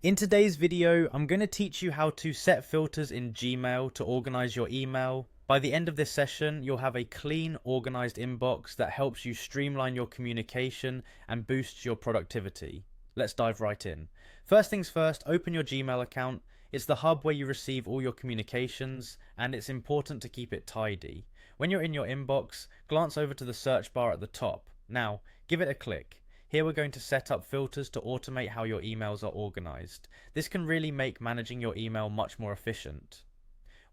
In today's video, I'm going to teach you how to set filters in Gmail to organize your email. By the end of this session, you'll have a clean, organized inbox that helps you streamline your communication and boosts your productivity. Let's dive right in. First things first, open your Gmail account. It's the hub where you receive all your communications, and it's important to keep it tidy. When you're in your inbox, glance over to the search bar at the top. Now, give it a click. Here we're going to set up filters to automate how your emails are organized. This can really make managing your email much more efficient.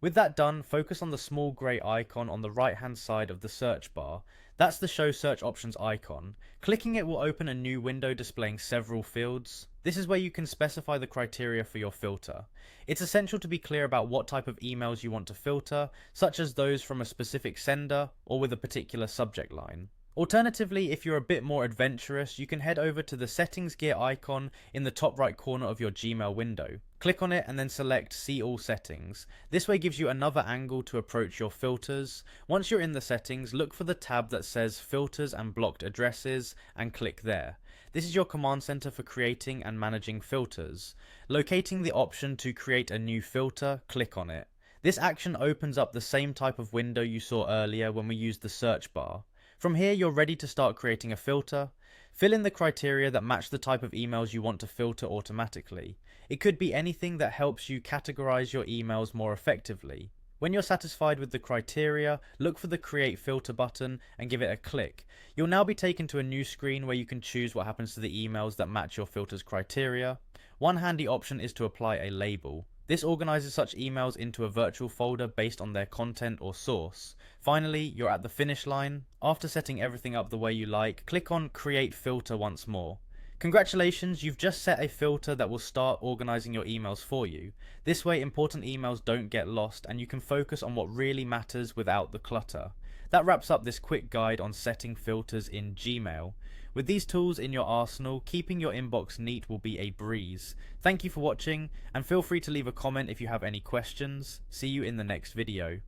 With that done, focus on the small grey icon on the right hand side of the search bar. That's the Show Search Options icon. Clicking it will open a new window displaying several fields. This is where you can specify the criteria for your filter. It's essential to be clear about what type of emails you want to filter, such as those from a specific sender or with a particular subject line. Alternatively, if you're a bit more adventurous, you can head over to the settings gear icon in the top right corner of your Gmail window. Click on it and then select See All Settings. This way gives you another angle to approach your filters. Once you're in the settings, look for the tab that says Filters and Blocked Addresses and click there. This is your command center for creating and managing filters. Locating the option to create a new filter, click on it. This action opens up the same type of window you saw earlier when we used the search bar. From here, you're ready to start creating a filter. Fill in the criteria that match the type of emails you want to filter automatically. It could be anything that helps you categorize your emails more effectively. When you're satisfied with the criteria, look for the Create Filter button and give it a click. You'll now be taken to a new screen where you can choose what happens to the emails that match your filter's criteria. One handy option is to apply a label. This organizes such emails into a virtual folder based on their content or source. Finally, you're at the finish line. After setting everything up the way you like, click on Create Filter once more. Congratulations, you've just set a filter that will start organizing your emails for you. This way, important emails don't get lost and you can focus on what really matters without the clutter. That wraps up this quick guide on setting filters in Gmail. With these tools in your arsenal, keeping your inbox neat will be a breeze. Thank you for watching, and feel free to leave a comment if you have any questions. See you in the next video.